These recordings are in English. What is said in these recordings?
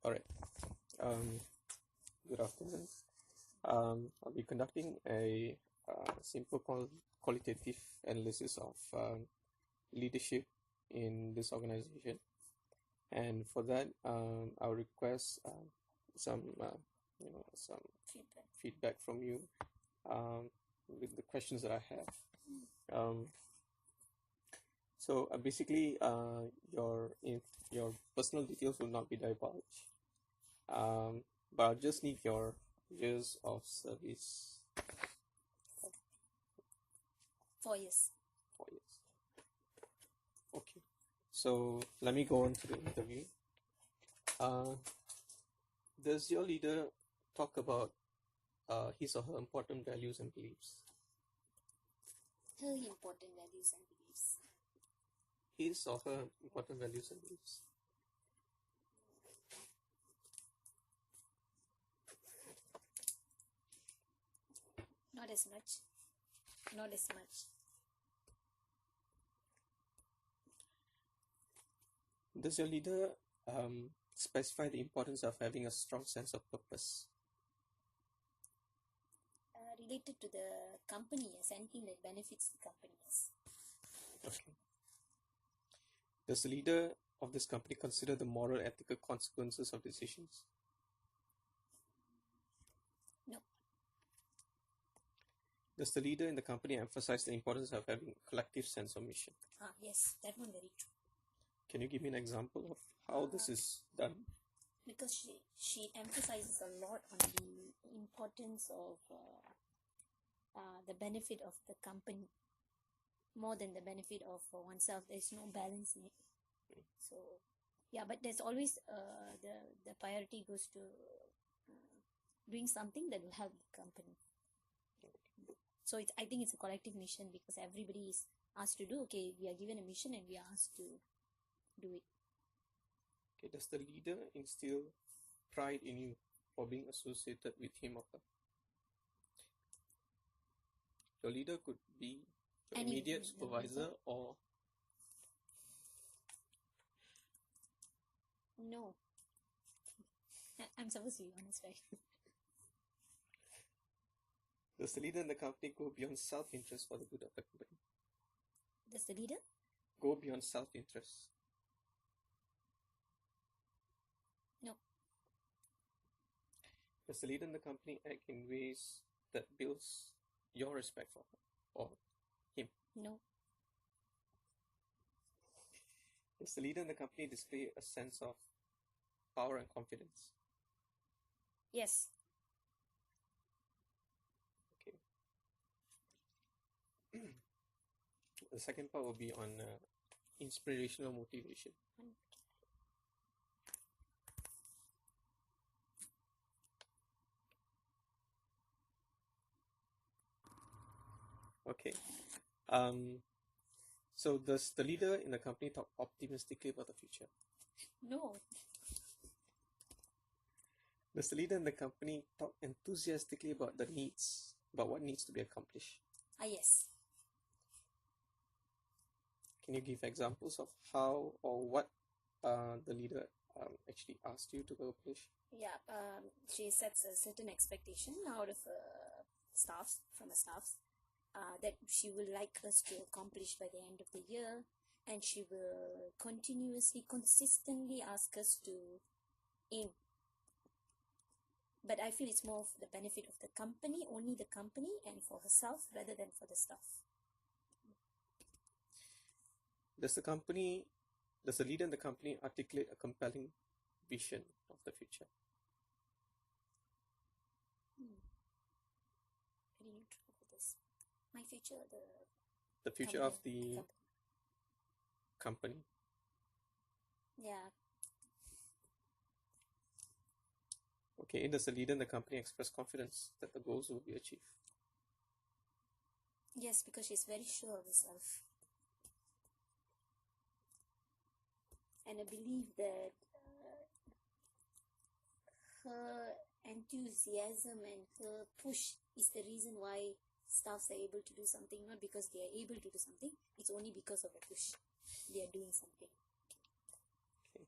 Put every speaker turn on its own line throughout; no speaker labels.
All right. Good afternoon. I'll be conducting a simple qualitative analysis of leadership in this organization, and for that, I'll request some some feedback from you with the questions that I have. So basically, your personal details will not be divulged, but I'll just need your years of service.
4 years.
4 years. Okay. So let me go on to the interview. Does your leader talk about his or her important values and beliefs?
Her important values and beliefs.
His or her important values and beliefs.
Not as much. Not as much.
Does your leader specify the importance of having a strong sense of purpose?
Related to the company, yes, anything that benefits the company, yes.
Okay. Does the leader of this company consider the moral ethical consequences of decisions?
No.
Does the leader in the company emphasize the importance of having a collective sense of mission?
Yes, that one very true.
Can you give me an example of how this is done?
Because she emphasizes a lot on the importance of the benefit of the company more than the benefit of oneself. There's no balance in it. So, yeah, but there's always the priority goes to doing something that will help the company. So I think it's a collective mission because everybody is asked to do. Okay, we are given a mission and we are asked to do it.
Okay, does the leader instill pride in you for being associated with him or her? Your leader could be your immediate supervisor or...
No. I'm supposed to be honest, right?
Does the leader in the company go beyond self-interest for the good of the company?
Does the leader
go beyond self-interest?
No.
Does the leader in the company act in ways that builds your respect for her or him?
No.
Does the leader in the company display a sense of power and confidence?
Yes.
Okay. The second part will be on inspirational motivation. Okay. So does the leader in the company talk optimistically about the future?
No.
Does the leader in the company talk enthusiastically about what needs to be accomplished?
Yes.
Can you give examples of how or what the leader actually asked you to accomplish?
Yeah, she sets a certain expectation out of staffs, that she will like us to accomplish by the end of the year, and she will consistently ask us to aim. But I feel it's more for the benefit of the company, only the company, and for herself rather than for the staff.
Does the leader in the company articulate a compelling vision of the future?
Very neutral for this. My future,
the future of the company.
Yeah.
Okay, does the leader in the company express confidence that the goals will be achieved?
Yes, because she's very sure of herself. And I believe that her enthusiasm and her push is the reason why staffs are able to do something, not because they are able to do something, it's only because of a push. They are doing something.
Okay.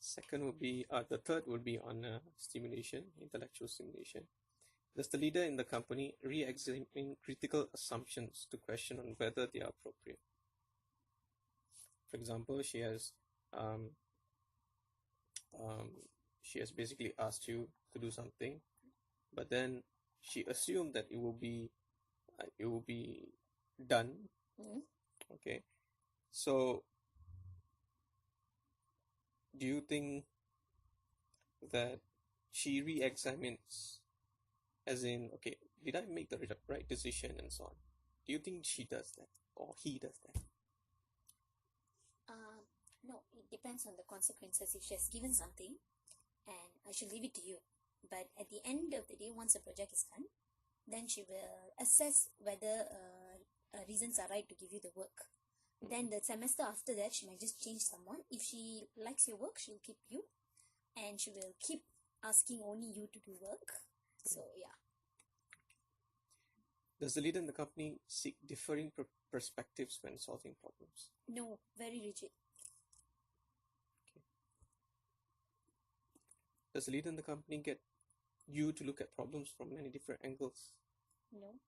The third would be on stimulation, intellectual stimulation. Does the leader in the company re-examine critical assumptions to question on whether they are appropriate? For example, um, she has basically asked you to do something, but then she assumed that it will be done. Okay, so do you think that she re-examines, as in, okay, did I make the right decision and so on? Do you think she does that or he does that?
No, it depends on the consequences. If she has given something, and I should leave it to you. But at the end of the day, once the project is done, then she will assess whether reasons are right to give you the work. Then the semester after that, she might just change someone. If she likes your work, she'll keep you, and she will keep asking only you to do work. So yeah.
Does the leader in the company seek differing perspectives when solving problems?
No, very rigid.
Okay. Does the leader in the company get you to look at problems from many different angles?
No.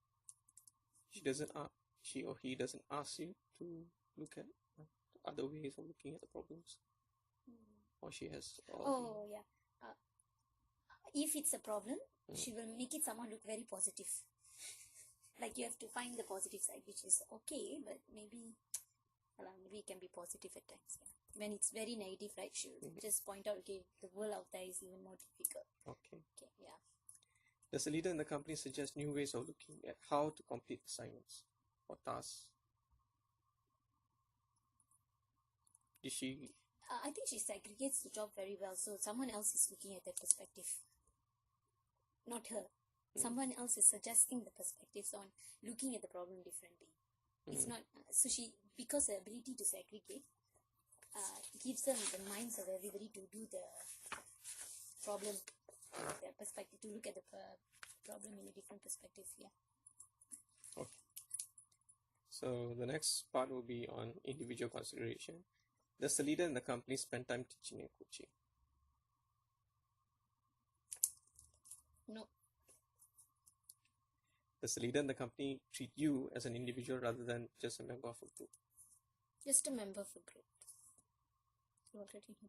She or he doesn't ask you to look at other ways of looking at the problems? Or she has...
Yeah. If it's a problem, she will make it someone look very positive. Like, you have to find the positive side, which is okay, but maybe it can be positive at times. Yeah. When it's very negative, right, she'll just point out, okay, the world out there is even more difficult.
Okay.
Yeah.
Does the leader in the company suggest new ways of looking at how to complete assignments or tasks? Did she...
I think she segregates the job very well, so someone else is looking at that perspective, not her. Someone else is suggesting the perspectives on looking at the problem differently. It's not so because the ability to segregate gives them the minds of everybody to do the problem, their perspective, to look at the problem in a different perspective. Yeah.
Okay. So the next part will be on individual consideration. Does the leader in the company spend time teaching and coaching?
No.
Does the leader in the company treat you as an individual rather than just a member of a group?
Just a member of a group. You already know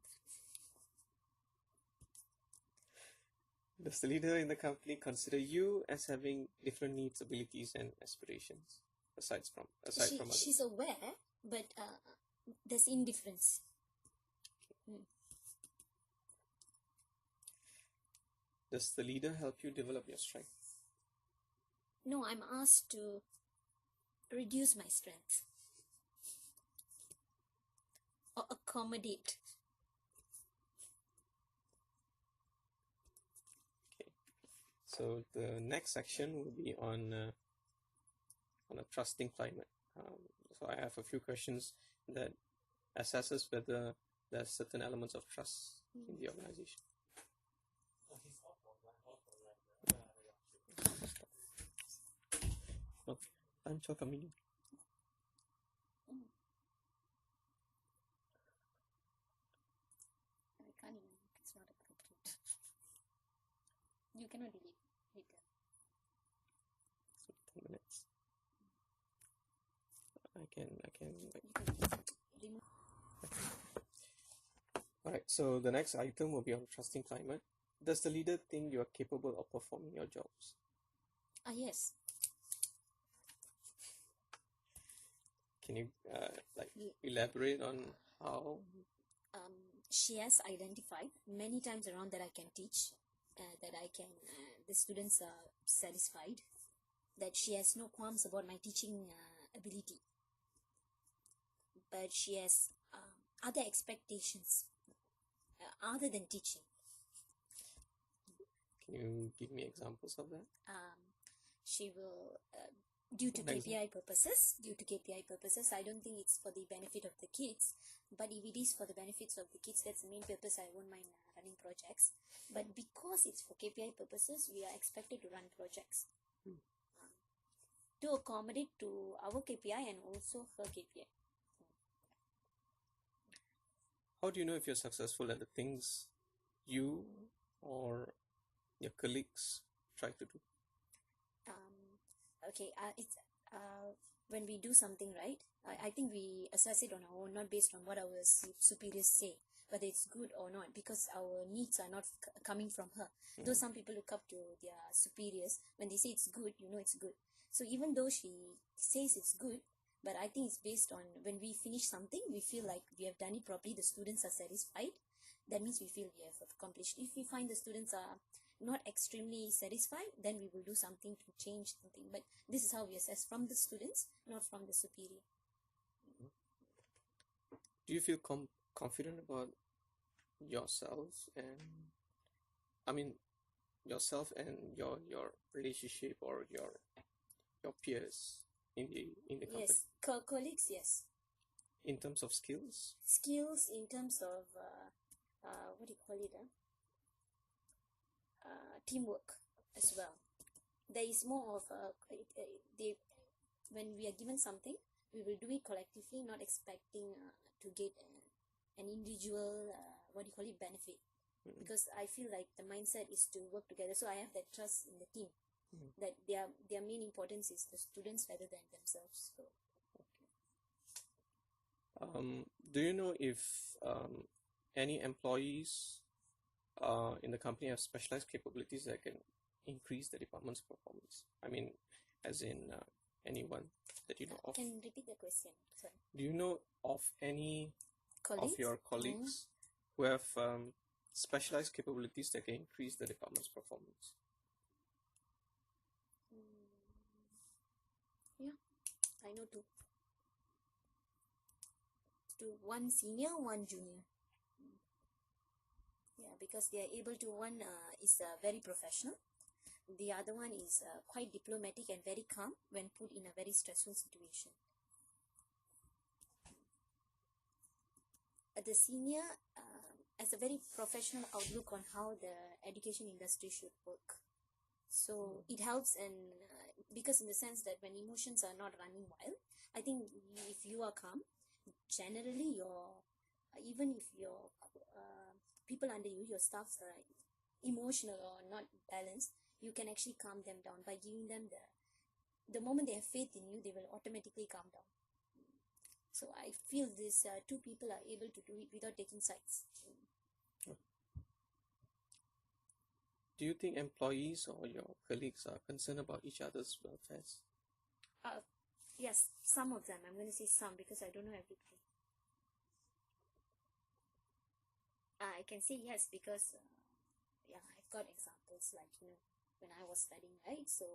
that.
Does the leader in the company consider you as having different needs, abilities, and aspirations aside from others?
She's aware, but there's indifference.
Does the leader help you develop your strength?
No, I'm asked to reduce my strength or accommodate.
Okay. So the next section will be on a trusting climate. So I have a few questions that assesses whether there's certain elements of trust in the organization. Okay. I'm so coming.
I can't even. It's not appropriate. You cannot delete later.
So 10 minutes. I can
Remove.
Alright, so the next item will be on trusting climate. Does the leader think you are capable of performing your jobs?
Yes.
Can you elaborate on how?
She has identified many times around that I can teach, that I can, the students are satisfied, that she has no qualms about my teaching ability. But she has other expectations other than teaching.
Can you give me examples of that?
She will, due to KPI purposes, I don't think it's for the benefit of the kids, but if it is for the benefits of the kids, that's the main purpose. I won't mind running projects. But because it's for KPI purposes, we are expected to run projects to accommodate to our KPI and also her KPI.
How do you know if you're successful at the things you or your colleagues try to do?
Okay, it's when we do something right, I think we assess it on our own, not based on what our superiors say, whether it's good or not, because our needs are not coming from her. Though some people look up to their superiors, when they say it's good, you know it's good. So even though she says it's good, but I think it's based on when we finish something, we feel like we have done it properly, the students are satisfied. That means we feel we have accomplished. If we find the students are not extremely satisfied, then we will do something to change something. But this is how we assess from the students, not from the superior.
Do you feel confident about yourself and I mean yourself and your relationship or your peers in the company?
Yes, colleagues, yes.
In terms of skills?
Skills in terms of what do you call it? Teamwork as well. There is more of when we are given something, we will do it collectively, not expecting to get an individual what do you call it, benefit. Because I feel like the mindset is to work together. So I have that trust in the team that their main importance is the students rather than themselves. So
do you know if any employees in the company have specialized capabilities that can increase the department's performance? I mean, as in anyone that you know of.
Can repeat the question? Sorry.
Do you know of any
Colleagues?
of your colleagues who have specialized capabilities that can increase the department's performance?
Yeah, I know two. One senior, one junior. Yeah, because they are able to, one is very professional. The other one is quite diplomatic and very calm when put in a very stressful situation. The senior has a very professional outlook on how the education industry should work. So it helps, and because in the sense that when emotions are not running wild, I think if you are calm, generally even if your people under you, your staffs are emotional or not balanced, you can actually calm them down by giving them the moment they have faith in you, they will automatically calm down. So I feel these two people are able to do it without taking sides.
Do you think employees or your colleagues are concerned about each other's welfare?
Yes, some of them. I'm going to say some because I don't know everybody. I can say yes because yeah, I've got examples like when I was studying, right? So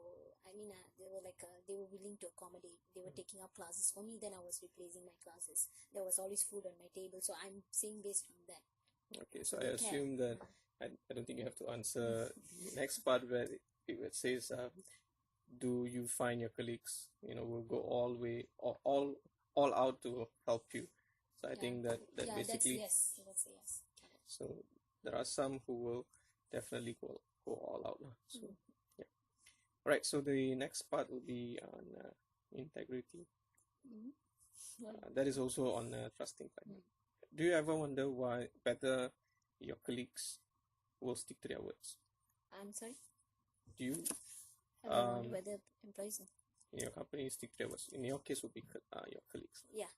I mean, they were they were willing to accommodate. They were taking up classes for me. Then I was replacing my classes. There was always food on my table. So I'm saying based on that.
Okay, so I assume that I don't think you have to answer the next part where it says, do you find your colleagues, will go all way or all out to help you? So I think that basically
that's yes.
So there are some who will definitely go all out. So yeah. All right. So the next part will be on integrity. That is also on trusting factor. Do you ever wonder whether your colleagues will stick to their words?
I'm sorry.
Do you?
Wonder whether employees
in your company stick to their words. In your case, would be your colleagues.
Yeah.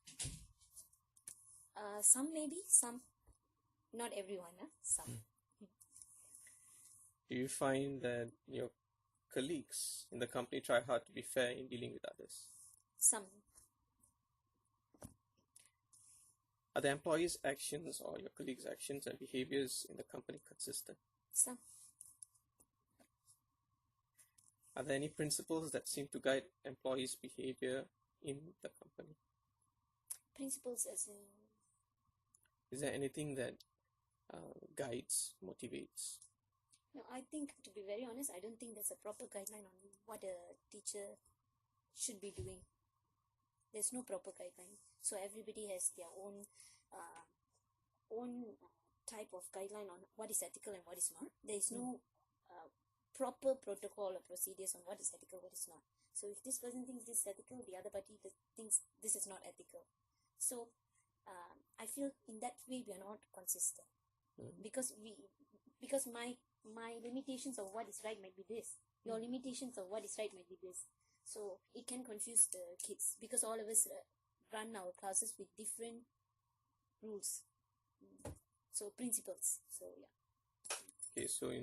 Some maybe, some. Not everyone, some.
Do you find that your colleagues in the company try hard to be fair in dealing with others?
Some.
Are the employees' actions or your colleagues' actions and behaviors in the company consistent?
Some.
Are there any principles that seem to guide employees' behavior in the company?
Principles as in?
Is there anything that guides, motivates?
No, I think, to be very honest, I don't think there's a proper guideline on what a teacher should be doing. There's no proper guideline. So everybody has their own type of guideline on what is ethical and what is not. There is no proper protocol or procedures on what is ethical, what is not. So if this person thinks this is ethical, the other party thinks this is not ethical. So I feel in that way we are not consistent.
Mm.
Because my limitations of what is right might be this, your limitations of what is right might be this, so it can confuse the kids because all of us run our classes with different rules, so principles. So yeah.
Okay, so in